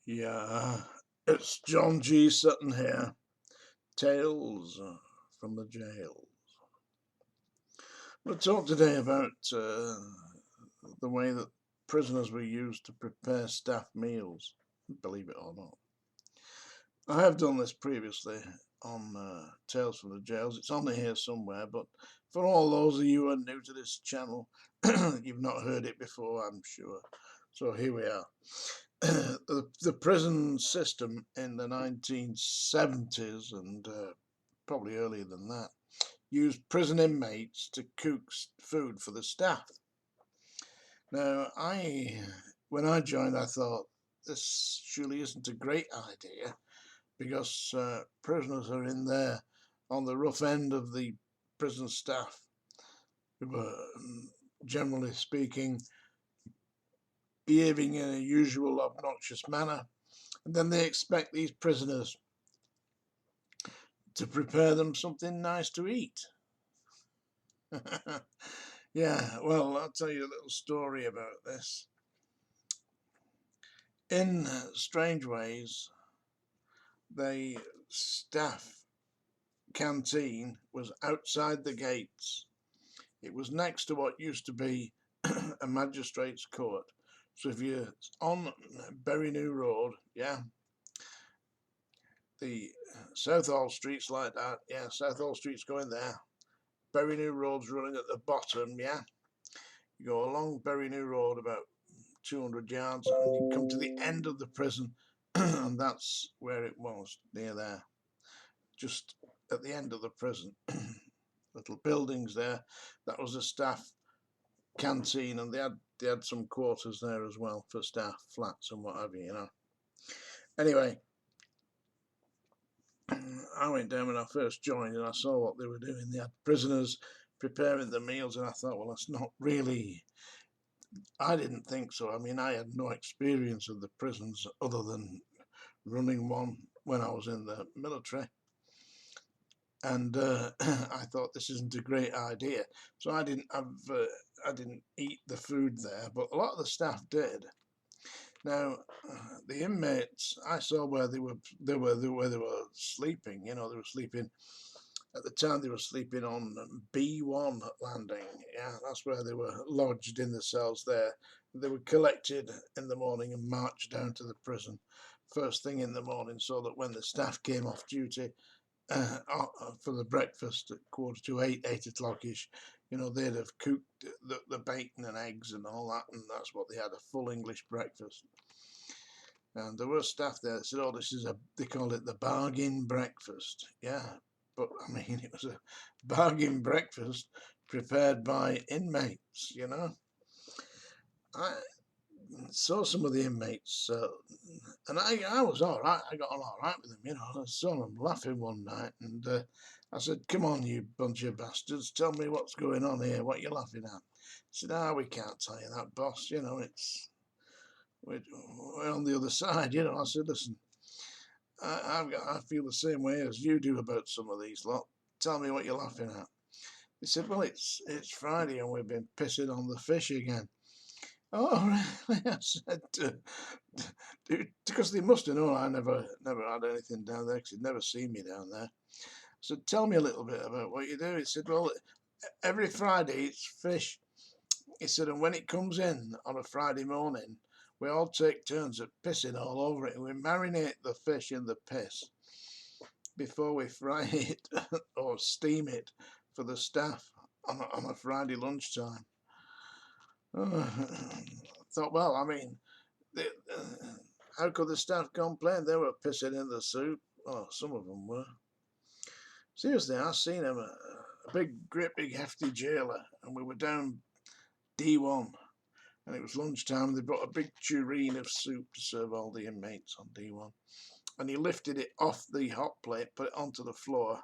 Yeah, it's John G. Sutton here. Tales from the jail. We'll talk today about the way that prisoners were used to prepare staff meals, believe it or not. I have done this previously on Tales from the Jails. It's on here somewhere, but for all those of you who are new to this channel, you've not heard it before, I'm sure. So here we are. The prison system in the 1970s and probably earlier than that used prison inmates to cook food for the staff. Now, when I joined, I thought this surely isn't a great idea because prisoners are in there on the rough end of the prison staff, who were generally speaking behaving in a usual obnoxious manner, and then they expect these prisoners to prepare them something nice to eat. Yeah, well, I'll tell you a little story about this. In Strangeways, the staff canteen was outside the gates. It was next to what used to be a magistrate's court. So if you're on Bury New Road, yeah, the Southall Street's like that, yeah, Southall Street's going there. Bury New Road's running at the bottom, yeah. You go along Bury New Road about 200 yards and you come to the end of the prison and that's where it was, near there, just at the end of the prison. Little buildings there. That was a staff canteen, and they had some quarters there as well for staff, flats and what have you, Anyway, I went down when I first joined and I saw what they were doing. They had prisoners preparing the meals, and I thought, well, that's not really. I didn't think so. I mean, I had no experience of the prisons other than running one when I was in the military. And I thought this isn't a great idea, so I didn't eat the food there, but a lot of the staff did. Now, the inmates, I saw where they were sleeping. They were sleeping at the time. They were sleeping on B1 landing. Yeah, that's where they were lodged in the cells there. They were collected in the morning and marched down to the prison first thing in the morning, so that when the staff came off duty for the breakfast at 7:45, 8 o'clock-ish, they'd have cooked the bacon and eggs and all that, and that's what they had, a full English breakfast. And there were staff there that said, oh, they called it the bargain breakfast. Yeah, but I mean, it was a bargain breakfast prepared by inmates, I saw some of the inmates, and I was all right. I got on all right with them, I saw them laughing one night, and I said, "Come on, you bunch of bastards, tell me what's going on here. What you laughing at?" He said, we can't tell you that, boss. We're on the other side. I said, "Listen, I feel the same way as you do about some of these lot. Tell me what you're laughing at." He said, "Well, it's Friday and we've been pissing on the fish again." Oh, really? I said, because they must have known I never had anything down there, because he'd never seen me down there. I said, "Tell me a little bit about what you do." He said, "Well, every Friday it's fish." He said, "And when it comes in on a Friday morning, we all take turns at pissing all over it, and we marinate the fish in the piss before we fry it or steam it for the staff on a Friday lunchtime." I thought, well, I mean, how could the staff complain? They were pissing in the soup. Oh, some of them were. Seriously, I seen him, a great big hefty jailer, and we were down D1, and it was lunchtime, and they brought a big tureen of soup to serve all the inmates on D1. And he lifted it off the hot plate, put it onto the floor,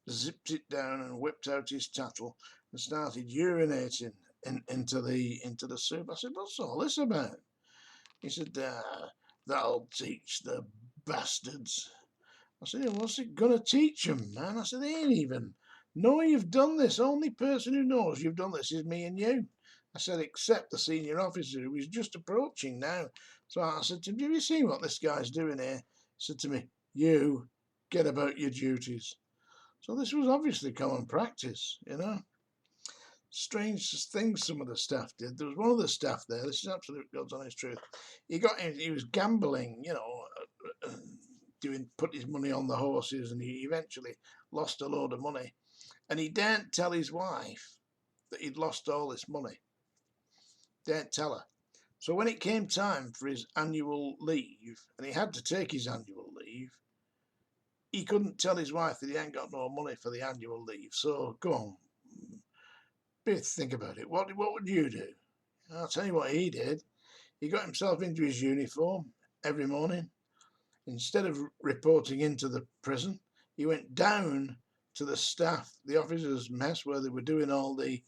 zipped it down, and whipped out his tattle and started urinating into the soup. I said, "What's all this about?" He said, "That'll teach the bastards." I said, "What's it gonna teach them, man?" I said, "They ain't even know you've done this. Only person who knows you've done this is me and you. I said, except the senior officer who was just approaching now. So I said to him, have you seen what this guy's doing here? He said to me, you get about your duties. So this was obviously common practice, you know. Strange things some of the staff did. There was one of the staff there, this is absolute God's honest truth. He was gambling, you know, put his money on the horses, and he eventually lost a load of money. And he daren't tell his wife that he'd lost all this money. Daren't tell her. So when it came time for his annual leave, and he had to take his annual leave, he couldn't tell his wife that he ain't got no money for the annual leave. So go on, think about it. What would you do? I'll tell you what he did. He got himself into his uniform every morning. Instead of reporting into the prison, he went down to the staff, the officers' mess, where they were doing all the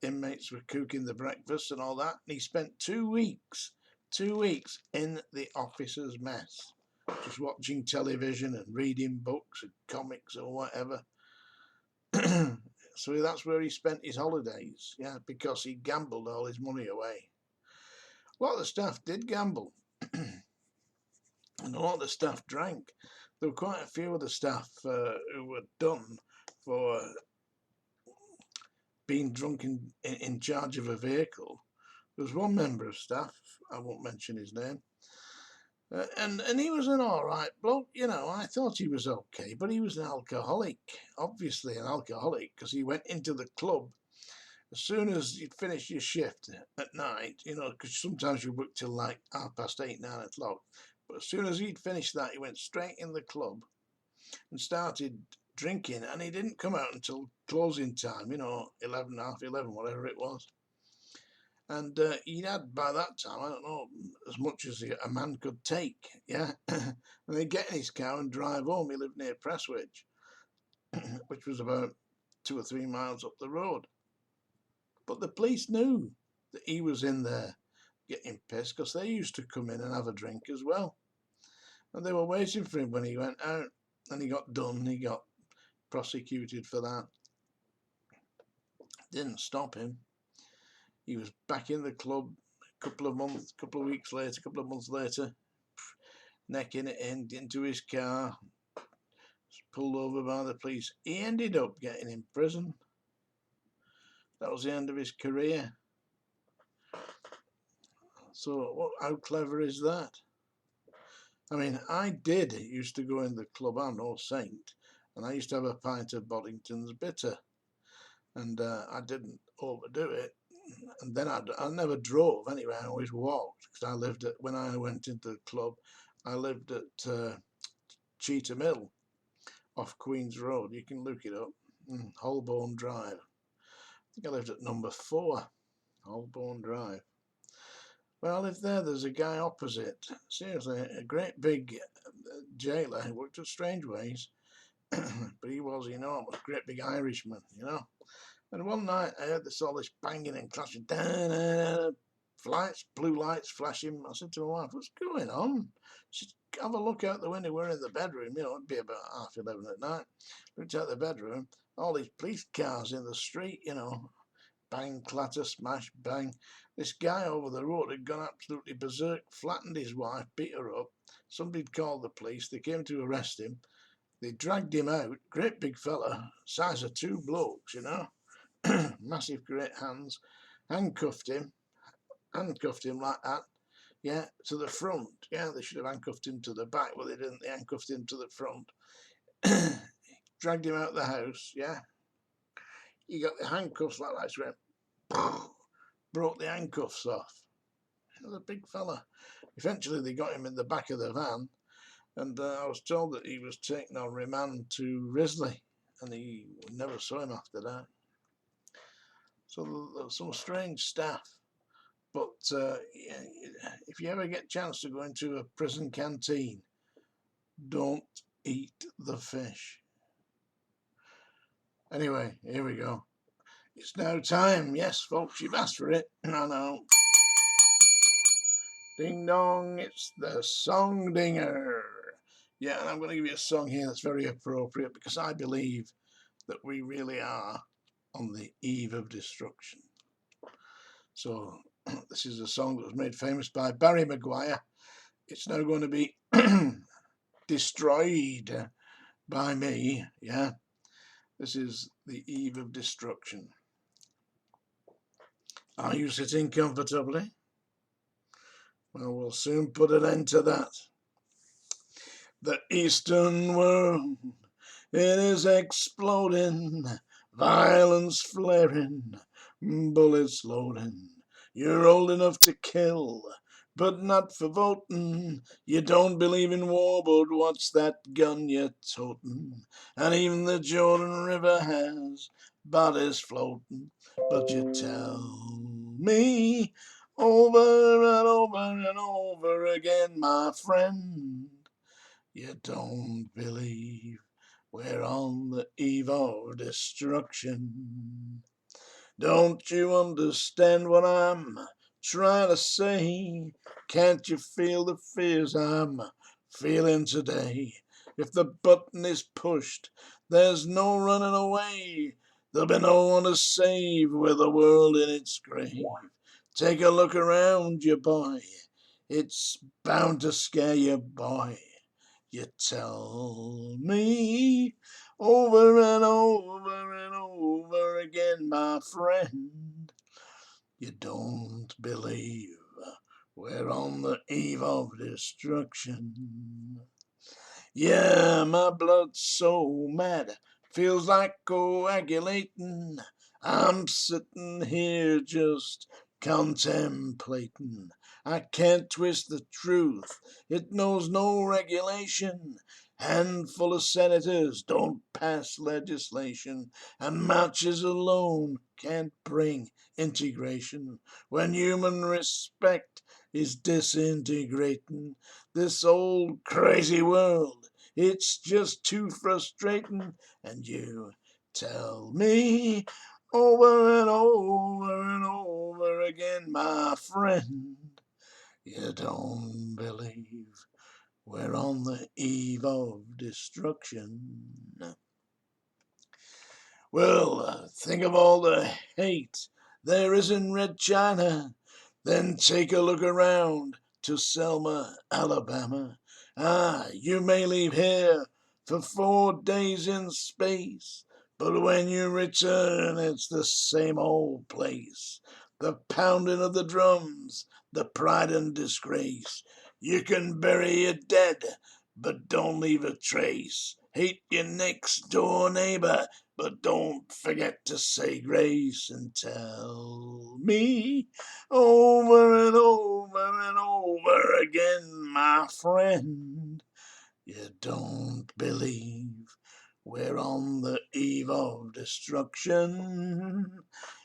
inmates were cooking the breakfast and all that. And he spent 2 weeks in the officers' mess, just watching television and reading books and comics or whatever. So that's where he spent his holidays, yeah, because he gambled all his money away. A lot of the staff did gamble, and a lot of the staff drank. There were quite a few of the staff who were done for being drunk in charge of a vehicle. There was one member of staff, I won't mention his name, and he was an all right bloke, you know. I thought he was okay, but he was an alcoholic, obviously an alcoholic, because he went into the club as soon as you'd finish your shift at night, you know, because sometimes you work till like 8:30, 9 o'clock. But as soon as he'd finished that, he went straight in the club and started drinking, and he didn't come out until closing time, you know, 11, half 11, whatever it was. And he had, by that time, I don't know, as much as a man could take, yeah. And they'd get in his car and drive home. He lived near Prestwich, which was about 2 or 3 miles up the road. But the police knew that he was in there getting pissed, because they used to come in and have a drink as well. And they were waiting for him when he went out, and he got done. He got prosecuted for that. Didn't stop him. He was back in the club a couple of weeks later, a couple of months later, necking it into his car, pulled over by the police. He ended up getting in prison. That was the end of his career. So how clever is that? I mean, I used to go in the club. I'm no saint, and I used to have a pint of Boddington's bitter, and I didn't overdo it. And then I never drove anyway. I always walked, because I lived when I went into the club, I lived at Cheetham Hill off Queen's Road. You can look it up. Holborn Drive. I think I lived at number 4, Holborn Drive. Well, I lived there. There's a guy opposite. Seriously, a great big jailer. He worked at Strangeways, but he was enormous, great big Irishman, you know. And one night I heard all this banging and clashing, blue lights flashing. I said to my wife, "What's going on?" She said, "Have a look out the window. We're in the bedroom. You know, it'd be about 11:30 at night." Looked out the bedroom. All these police cars in the street, you know. Bang, clatter, smash, bang. This guy over the road had gone absolutely berserk, flattened his wife, beat her up. Somebody'd called the police. They came to arrest him. They dragged him out. Great big fella, size of 2 blokes, you know. Massive great hands. Handcuffed him like that. Yeah, to the front. Yeah, they should have handcuffed him to the back, but they didn't. They handcuffed him to the front. Dragged him out of the house, yeah. He got the handcuffs like that, went, broke the handcuffs off. He was a big fella. Eventually they got him in the back of the van, and I was told that he was taken on remand to Risley, and he never saw him after that. So there's some strange stuff. But if you ever get a chance to go into a prison canteen, don't eat the fish. Anyway, here we go. It's now time. Yes, folks, you've asked for it. I know. Ding dong, it's the song dinger. Yeah, and I'm going to give you a song here that's very appropriate, because I believe that we really are on the eve of destruction. So this is a song that was made famous by Barry Maguire. It's now going to be destroyed by me. Yeah, this is the eve of destruction. Are you sitting comfortably? Well, we'll soon put an end to that. The Eastern world, it is exploding, violence flaring, bullets loading. You're old enough to kill, but not for voting. You don't believe in war, but what's that gun you're toting? And even the Jordan River has bodies floating. But you tell me over and over and over again, my friend, you don't believe we're on the eve of destruction. Don't you understand what I'm trying to say? Can't you feel the fears I'm feeling today? If the button is pushed, there's no running away. There'll be no one to save with the world in its grave. Take a look around you, boy. It's bound to scare you, boy. You tell me over and over and over again, my friend, you don't believe we're on the eve of destruction. Yeah, my blood's so mad, feels like coagulating. I'm sitting here just contemplating. I can't twist the truth, it knows no regulation. Handful of senators don't pass legislation, and marches alone can't bring integration. When human respect is disintegrating, this old crazy world, it's just too frustrating. And you tell me over and over and over again, my friend, you don't believe we're on the eve of destruction. Well, think of all the hate there is in Red China. Then take a look around to Selma, Alabama. You may leave here for 4 days in space, but when you return, it's the same old place. The pounding of the drums, the pride and disgrace. You can bury your dead, but don't leave a trace. Hate your next door neighbor, but don't forget to say grace. And tell me over and over and over again, my friend, you don't believe we're on the eve of destruction.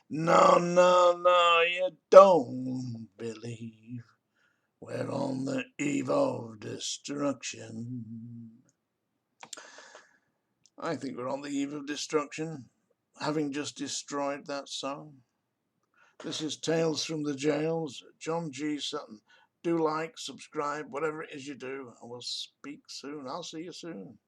No, no, no, you don't believe we're on the eve of destruction. I think we're on the eve of destruction, having just destroyed that song. This is Tales from the Jails, John G. Sutton. Do like, subscribe, whatever it is you do, and we'll speak soon. I'll see you soon.